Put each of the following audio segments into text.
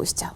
들어보시죠.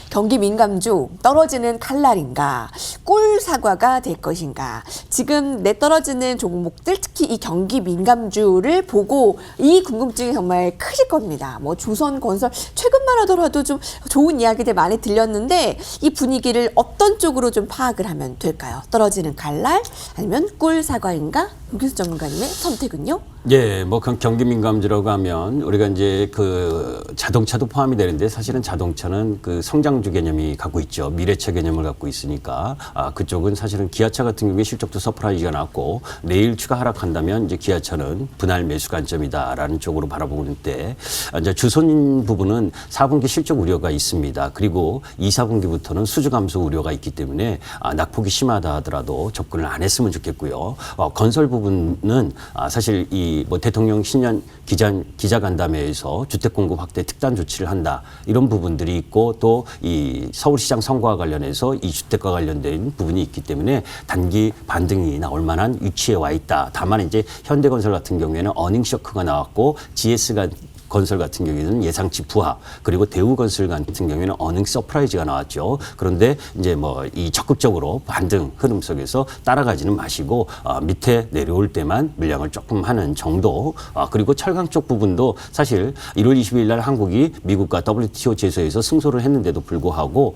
경기 민감주 떨어지는 칼날인가, 꿀 사과가 될 것인가. 지금 내 떨어지는 종목들, 특히 이 경기 민감주를 보고 이 궁금증이 정말 크실 겁니다. 뭐 조선건설 최근만 하더라도 좀 좋은 이야기들 많이 들렸는데 이 분위기를 어떤 쪽으로 좀 파악을 하면 될까요? 떨어지는 칼날 아니면 꿀 사과인가? 김기수 전문가님의 선택은요? 예, 뭐 경기 민감주라고 하면 우리가 이제 그 자동차도 포함이 되는데 사실은 자동차는 그 성장주 개념이 갖고 있죠. 미래차 개념을 갖고 있으니까 그쪽은 사실은 기아차 같은 경우에 실적도 서프라이즈가 났고 내일 추가 하락한다면 이제 기아차는 분할 매수 관점이다라는 쪽으로 바라보고 있는데 이제 주손 부분은 4분기 실적 우려가 있습니다. 그리고 2, 4분기부터는 수주 감소 우려가 있기 때문에 낙폭이 심하다 하더라도 접근을 안 했으면 좋겠고요. 건설 부분은 사실 이 뭐 대통령 신년 기자간담회에서 주택 공급 확대 특단 조치를 한다 이런 부분들이 있고 또 이 서울시장 선거와 관련해서 이 주택과 관련된 부분이 있기 때문에 단기 반등이 나올 만한 위치에 와 있다. 다만 이제 현대건설 같은 경우에는 어닝 쇼크가 나왔고 GS가 건설 같은 경우에는 예상치 부하 그리고 대우건설 같은 경우에는 어닝 서프라이즈가 나왔죠. 그런데 이제 뭐 이 적극적으로 반등 흐름 속에서 따라가지는 마시고 밑에 내려올 때만 물량을 조금 하는 정도. 그리고 철강 쪽 부분도 사실 1월 20일 날 한국이 미국과 WTO 제소에서 승소를 했는데도 불구하고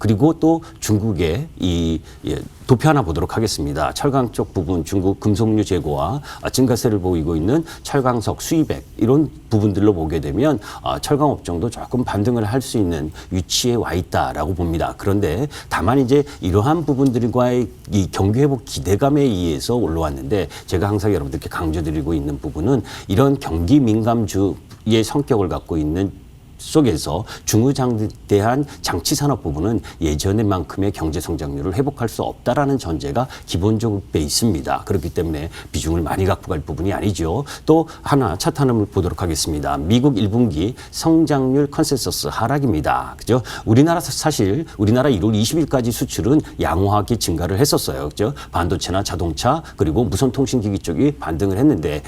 그리고 또 중국의 이 도표 하나 보도록 하겠습니다. 철강 쪽 부분 중국 금속류 재고와 증가세를 보이고 있는 철강석 수입액 이런 부분들로 보게 되면 철강 업종도 조금 반등을 할 수 있는 위치에 와 있다라고 봅니다. 그런데 다만 이제 이러한 부분들과의 이 경기 회복 기대감에 의해서 올라왔는데 제가 항상 여러분들께 강조드리고 있는 부분은 이런 경기 민감주의 성격을 갖고 있는 속에서 중후장대한 장치산업 부분은 예전만큼의 경제 성장률을 회복할 수 없다라는 전제가 기본적으로 돼 있습니다. 그렇기 때문에 비중을 많이 갖고 갈 부분이 아니죠. 또 하나 차트를 보도록 하겠습니다. 미국 1분기 성장률 컨센서스 하락입니다. 그죠? 우리나라 사실 우리나라 1월 20일까지 수출은 양호하게 증가를 했었어요. 그죠? 반도체나 자동차 그리고 무선통신기기 쪽이 반등을 했는데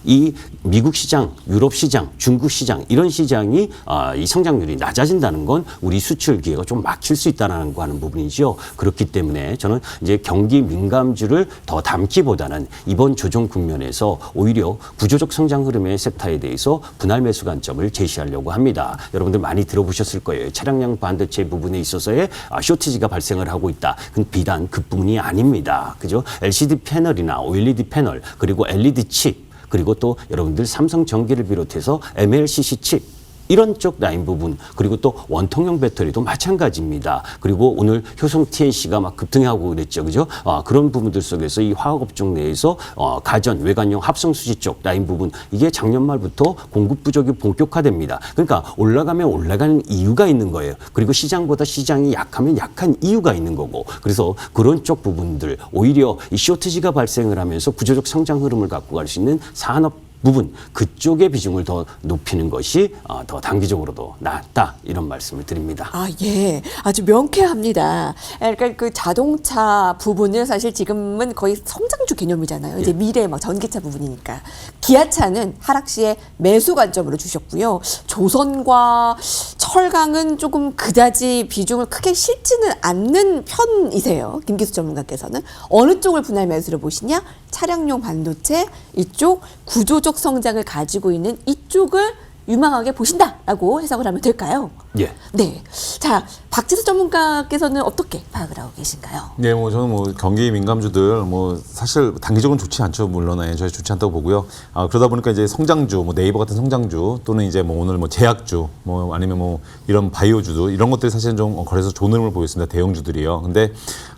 이 미국 시장, 유럽 시장, 중국 시장 이런 시장이 이 성장률이 낮아진다는 건 우리 수출 기회가 좀 막힐 수 있다는 거 하는 부분이죠. 그렇기 때문에 저는 이제 경기 민감주를 더 담기보다는 이번 조정 국면에서 오히려 구조적 성장 흐름의 섹터에 대해서 분할 매수 관점을 제시하려고 합니다. 여러분들 많이 들어보셨을 거예요. 차량용 반도체 부분에 있어서의 쇼티지가 발생을 하고 있다. 비단 그뿐이 아닙니다. 그죠? LCD 패널이나 OLED 패널 그리고 LED 칩 그리고 또 여러분들 삼성전기를 비롯해서 MLCC 칩 이런 쪽 라인 부분 그리고 또 원통형 배터리도 마찬가지입니다. 그리고 오늘 효성 TNC가 막 급등하고 그랬죠. 그죠? 그런 부분들 속에서 이 화학업종 내에서 가전, 외관용 합성수지 쪽 라인 부분 이게 작년 말부터 공급 부족이 본격화됩니다. 그러니까 올라가면 올라가는 이유가 있는 거예요. 그리고 시장보다 시장이 약하면 약한 이유가 있는 거고 그래서 그런 쪽 부분들 오히려 이 쇼티지가 발생을 하면서 구조적 성장 흐름을 갖고 갈 수 있는 산업 부분 그쪽의 비중을 더 높이는 것이 더 단기적으로도 낫다 이런 말씀을 드립니다. 예, 아주 명쾌합니다. 그러니까 그 자동차 부분은 사실 지금은 거의 성장주 개념이잖아요. 이제 미래 막 전기차 부분이니까 기아차는 하락 시에 매수 관점으로 주셨고요. 조선과 철강은 조금 그다지 비중을 크게 실지는 않는 편이세요. 김기수 전문가께서는 어느 쪽을 분할 매수로 보시냐? 차량용 반도체 이쪽 구조적 성장을 가지고 있는 이쪽을 유망하게 보신다라고 해석을 하면 될까요? 예. 네. 자, 박지수 전문가께서는 어떻게 파악을 하고 계신가요? 네, 뭐 저는 뭐 경기 민감주들 뭐 사실 단기적으로는 좋지 않죠. 물론 저희 좋지 않다고 보고요. 그러다 보니까 이제 성장주, 뭐 네이버 같은 성장주 또는 이제 뭐 오늘 뭐 제약주, 뭐 아니면 뭐 이런 바이오주도 이런 것들이 사실은 좀 거래소 좋은 흐름을 보였습니다. 대형주들이요. 근데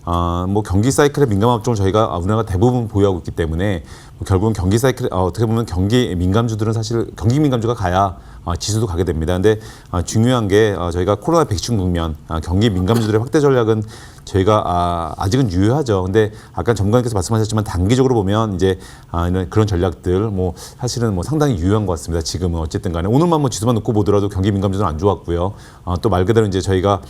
뭐 경기 사이클에 민감한 업종을 저희가 우리나라가 대부분 보유하고 있기 때문에 뭐 결국은 경기 사이클 어떻게 보면 경기 민감주들은 사실 경기 민감주가 가야 지수도 가게 됩니다. 근데 중요한 게 저희가 코로나 백신 국면 경기 민감주들의 확대 전략은 저희가 아직은 유효하죠. 근데 아까 전문가님께서 말씀하셨지만 단기적으로 보면 이제 이런 그런 전략들 뭐 사실은 뭐 상당히 유효한 것 같습니다. 지금은 어쨌든 간에 오늘만 뭐 지수만 놓고 보더라도 경기 민감주는 안 좋았고요. 또 말 그대로 이제 저희가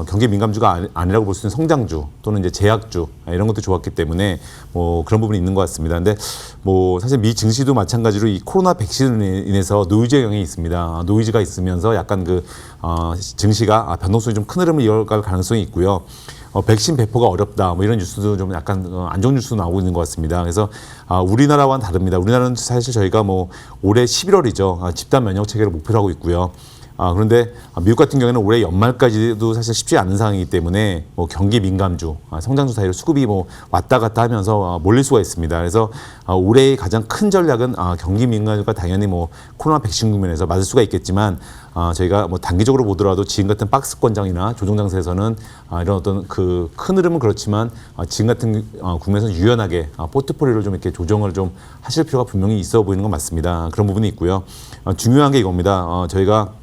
경기 민감주가 아니라고 볼 수 있는 성장주 또는 이제 제약주 이런 것도 좋았기 때문에 뭐 그런 부분이 있는 것 같습니다. 근데 뭐 사실 미 증시도 마찬가지로 이 코로나 백신으로 인해서 노이즈 영향이 있습니다. 노이즈가 있으면서 약간 그 증시가 변동성이 좀 큰 흐름을 이어갈 가능성이 있고요. 백신 배포가 어렵다 뭐 이런 뉴스도 좀 약간 안 좋은 뉴스도 나오고 있는 것 같습니다. 그래서 우리나라와는 다릅니다. 우리나라는 사실 저희가 뭐 올해 11월이죠. 집단 면역 체계를 목표로 하고 있고요. 그런데 미국 같은 경우에는 올해 연말까지도 사실 쉽지 않은 상황이기 때문에 뭐 경기 민감주, 성장주 사이로 수급이 뭐 왔다 갔다 하면서 몰릴 수가 있습니다. 그래서 올해의 가장 큰 전략은 경기 민감주가 당연히 뭐 코로나 백신 국면에서 맞을 수가 있겠지만 저희가 뭐 단기적으로 보더라도 지금 같은 박스권장이나 조정장세에서는 이런 어떤 그 큰 흐름은 그렇지만 지금 같은 국면에서 유연하게 포트폴리오를 좀 이렇게 조정을 좀 하실 필요가 분명히 있어 보이는 건 맞습니다. 그런 부분이 있고요. 중요한 게 이겁니다. 저희가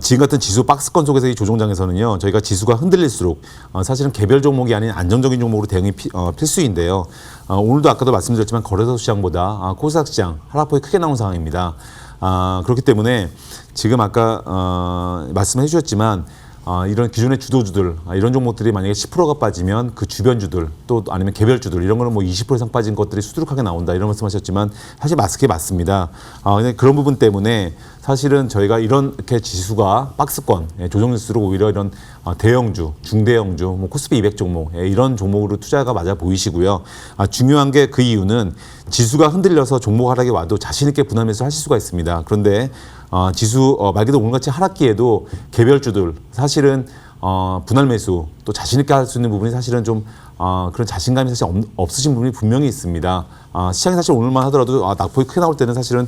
지금 같은 지수 박스권 속에서의 조정장에서는요, 저희가 지수가 흔들릴수록 사실은 개별 종목이 아닌 안정적인 종목으로 대응이 필수인데요. 오늘도 아까도 말씀드렸지만 거래소 시장보다 코스닥 시장 하락폭이 크게 나온 상황입니다. 그렇기 때문에 지금 아까 말씀해 주셨지만 이런 기존의 주도주들, 이런 종목들이 만약에 10%가 빠지면 그 주변주들 또 아니면 개별주들 이런 거는 뭐 20% 이상 빠진 것들이 수두룩하게 나온다 이런 말씀하셨지만 사실 그게 맞습니다. 근데 그런 부분 때문에 사실은 저희가 이렇게 지수가 박스권 조정일수록 오히려 이런 대형주, 중대형주, 뭐 코스피 200 종목 이런 종목으로 투자가 맞아 보이시고요. 중요한 게 그 이유는 지수가 흔들려서 종목 하락이 와도 자신 있게 분할 매수 하실 수가 있습니다. 그런데 지수 말 그대로 오늘같이 하락기에도 개별주들 사실은 분할 매수 또 자신 있게 할 수 있는 부분이 사실은 좀 그런 자신감이 사실 없으신 부분이 분명히 있습니다. 시장이 사실 오늘만 하더라도 낙폭이 크게 나올 때는 사실은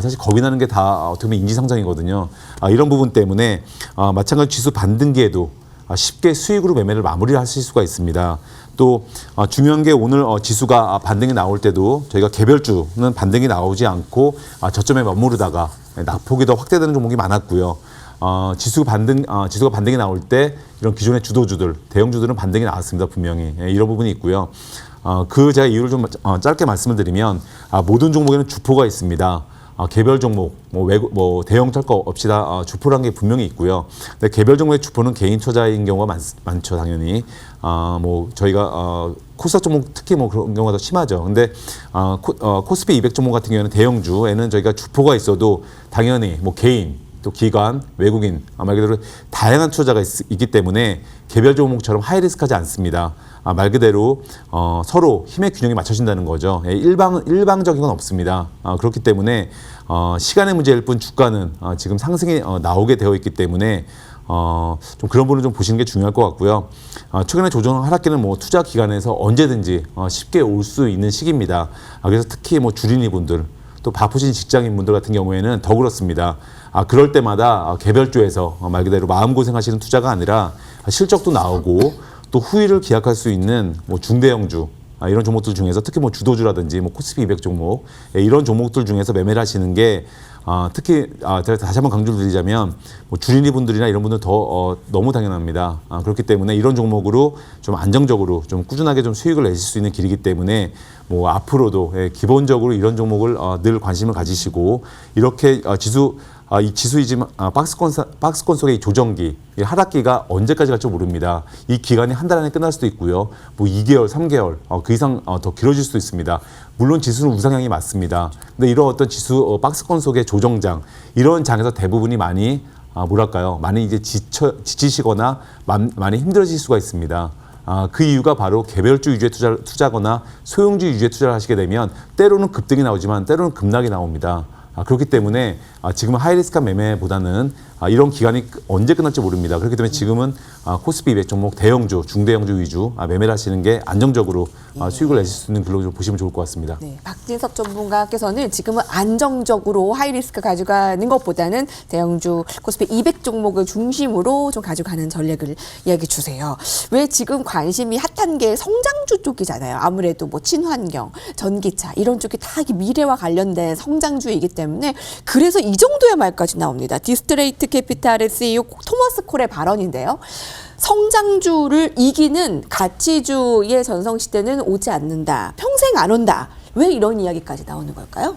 사실 겁이 나는 게 다 어떻게 보면 인지상정이거든요. 이런 부분 때문에 마찬가지로 지수 반등기에도 쉽게 수익으로 매매를 마무리를 하실 수가 있습니다. 또 중요한 게 오늘 지수가 반등이 나올 때도 저희가 개별주는 반등이 나오지 않고 저점에 머무르다가 낙폭이 더 확대되는 종목이 많았고요. 지수가 반등이 나올 때 이런 기존의 주도주들, 대형주들은 반등이 나왔습니다. 분명히. 이런 부분이 있고요. 제가 이유를 좀 짧게 말씀을 드리면 모든 종목에는 주포가 있습니다. 개별 종목, 뭐 대형 찰거 없이 다 주포라는 게 분명히 있고요. 근데 개별 종목의 주포는 개인 투자인 경우가 많죠, 당연히. 뭐 저희가 코스닥 종목 특히 뭐 그런 경우가 더 심하죠. 근데 코스피 200 종목 같은 경우에는 대형주에는 저희가 주포가 있어도 당연히 뭐 개인 또 기관, 외국인 말 그대로 다양한 투자자가 있기 때문에 개별 종목처럼 하이리스크하지 않습니다. 말 그대로 서로 힘의 균형이 맞춰진다는 거죠. 일방적인 건 없습니다. 그렇기 때문에 시간의 문제일 뿐 주가는 지금 상승이 나오게 되어 있기 때문에 좀 그런 부분을 좀 보시는 게 중요할 것 같고요. 최근에 조정 하락기는 뭐 투자 기관에서 언제든지 쉽게 올 수 있는 시기입니다. 그래서 특히 뭐 주린이 분들 또 바쁘신 직장인 분들 같은 경우에는 더 그렇습니다. 그럴 때마다 개별주에서 말 그대로 마음고생하시는 투자가 아니라 실적도 나오고 또 후위를 기약할 수 있는 뭐 중대형주 이런 종목들 중에서 특히 뭐 주도주라든지 뭐 코스피 200 종목 이런 종목들 중에서 매매를 하시는 게 특히 제가 다시 한번 강조를 드리자면 뭐 주린이 분들이나 이런 분들 더 너무 당연합니다. 그렇기 때문에 이런 종목으로 좀 안정적으로 좀 꾸준하게 좀 수익을 내실 수 있는 길이기 때문에 뭐 앞으로도 기본적으로 이런 종목을 늘 관심을 가지시고 이렇게 이 지수이지만 박스권 속의 이 조정기, 이 하락기가 언제까지 갈지 모릅니다. 이 기간이 한 달 안에 끝날 수도 있고요. 뭐 2개월, 3개월 그 이상 더 길어질 수도 있습니다. 물론 지수는 우상향이 맞습니다. 근데 이런 어떤 지수 박스권 속의 조정장 이런 장에서 대부분이 많이 많이 이제 지치시거나 많이 힘들어질 수가 있습니다. 그 이유가 바로 개별주 위주의 투자거나 소형주 위주의 투자를 하시게 되면 때로는 급등이 나오지만 때로는 급락이 나옵니다. 그렇기 때문에 지금은 하이리스크한 매매보다는 이런 기간이 언제 끝날지 모릅니다. 그렇기 때문에 지금은 코스피 200 종목 대형주, 중대형주 위주 매매를 하시는 게 안정적으로 수익을 내실 수 있는 길로 좀 보시면 좋을 것 같습니다. 네, 박진석 전문가께서는 지금은 안정적으로 하이리스크 가져가는 것보다는 대형주 코스피 200 종목을 중심으로 좀 가져가는 전략을 이야기해 주세요. 왜 지금 관심이 핫한 게 성장주 쪽이잖아요. 아무래도 뭐 친환경, 전기차 이런 쪽이 다 미래와 관련된 성장주이기 때문에 그래서 이 정도의 말까지 나옵니다. 디스트레이트 캐피탈의 CEO 토머스 콜의 발언인데요. 성장주를 이기는 가치주의 전성시대는 오지 않는다. 평생 안 온다. 왜 이런 이야기까지 나오는 걸까요?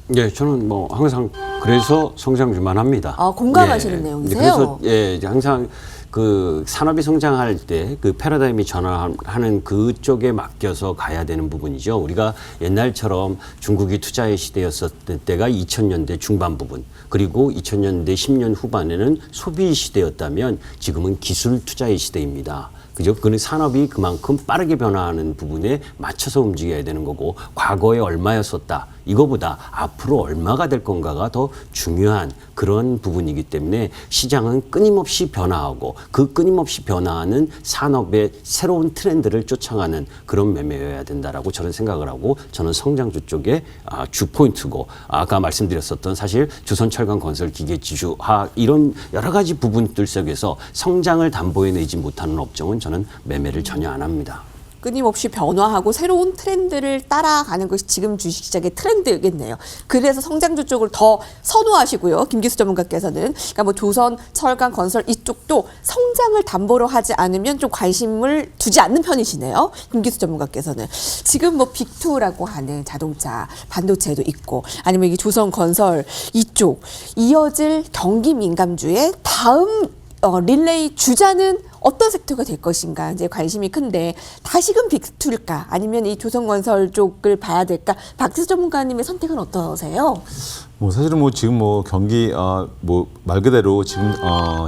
네, 저는 뭐 항상 그래서 성장주만 합니다. 공감하시는 예, 내용이세요? 그래서 이제 항상 그 산업이 성장할 때 그 패러다임이 전환하는 그쪽에 맡겨서 가야 되는 부분이죠. 우리가 옛날처럼 중국이 투자의 시대였었던 때가 2000년대 중반 부분, 그리고 2000년대 10년 후반에는 소비 시대였다면 지금은 기술 투자의 시대입니다. 그죠? 그 산업이 그만큼 빠르게 변화하는 부분에 맞춰서 움직여야 되는 거고, 과거에 얼마였었다, 이거보다 앞으로 얼마가 될 건가가 더 중요한 그런 부분이기 때문에 시장은 끊임없이 변화하고, 그 끊임없이 변화하는 산업의 새로운 트렌드를 쫓아가는 그런 매매여야 된다라고 저는 생각을 하고, 저는 성장주 쪽에 주 포인트고, 아까 말씀드렸었던 사실 조선철강 건설 기계지주화 이런 여러 가지 부분들 속에서 성장을 담보해 내지 못하는 업종은 저는 매매를 전혀 안 합니다. 끊임없이 변화하고 새로운 트렌드를 따라가는 것이 지금 주식시장의 트렌드겠네요. 그래서 성장주 쪽을 더 선호하시고요. 김기수 전문가께서는. 그러니까 뭐 조선, 철강, 건설 이쪽도 성장을 담보로 하지 않으면 좀 관심을 두지 않는 편이시네요. 김기수 전문가께서는. 지금 뭐 빅2라고 하는 자동차, 반도체도 있고, 아니면 이 조선, 건설 이쪽 이어질 경기 민감주의 다음 릴레이 주자는 어떤 섹터가 될 것인가 이제 관심이 큰데, 다시금 빅2일까 아니면 이 조선건설 쪽을 봐야 될까? 박지수 전문가님의 선택은 어떠세요? 뭐 사실은 뭐 지금 뭐 경기 뭐 말 그대로 지금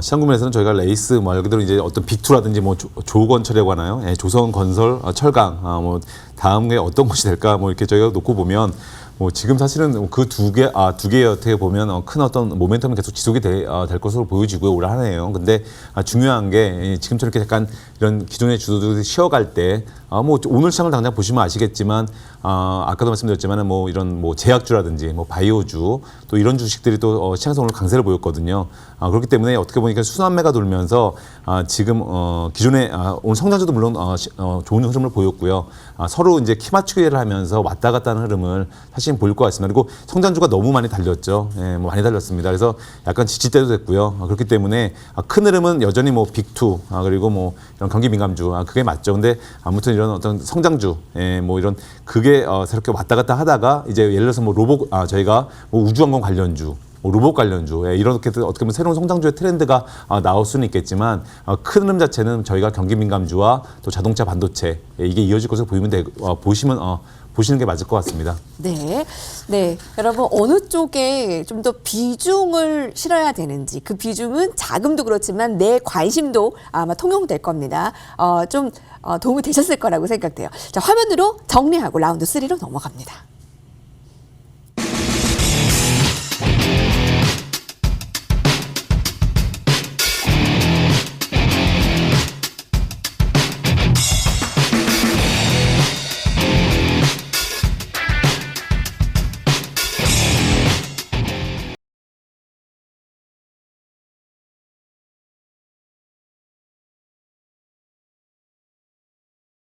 시장구면에서는 저희가 레이스 말 그대로 이제 어떤 빅2라든지 뭐 조건철이라고 하나요? 예, 조선건설, 철강 뭐 다음에 어떤 것이 될까 뭐 이렇게 저희가 놓고 보면, 뭐 지금 사실은 그 두 개 어떻게 보면 큰 어떤 모멘텀이 계속 지속이 될 것으로 보여지고요, 올 한 해요. 근데 중요한 게 지금처럼 이렇게 약간 이런 기존의 주도들이 쉬어갈 때, 뭐 오늘 시장을 당장 보시면 아시겠지만, 아까도 말씀드렸지만 뭐 이런 뭐 제약주라든지 뭐 바이오주 또 이런 주식들이 또 시장에서 오늘 강세를 보였거든요. 그렇기 때문에 어떻게 보니까 순환매가 돌면서 지금 기존의 오늘 성장주도 물론 좋은 흐름을 보였고요. 서로 이제 키 맞추기를 하면서 왔다 갔다 하는 흐름을 사실 보일 것 같습니다. 그리고 성장주가 너무 많이 달렸죠. 예, 뭐 많이 달렸습니다. 그래서 약간 지칠 때도 됐고요. 그렇기 때문에 큰 흐름은 여전히 뭐 빅2 그리고 뭐 이런 경기 민감주 그게 맞죠. 근데 아무튼 이런 어떤 성장주, 뭐 이런 그게 새롭게 왔다 갔다 하다가 이제 예를 들어서 뭐 로봇 저희가 뭐 우주항공 관련주, 로봇 관련주, 이렇게 어떻게 보면 새로운 성장주의 트렌드가 나올 수는 있겠지만, 큰 흐름 자체는 저희가 경기 민감주와 또 자동차 반도체 이게 이어질 것으로 보시는 게 맞을 것 같습니다. 네. 네. 여러분, 어느 쪽에 좀 더 비중을 실어야 되는지, 그 비중은 자금도 그렇지만 내 관심도 아마 통용될 겁니다. 좀 도움이 되셨을 거라고 생각돼요. 자, 화면으로 정리하고 라운드 3로 넘어갑니다.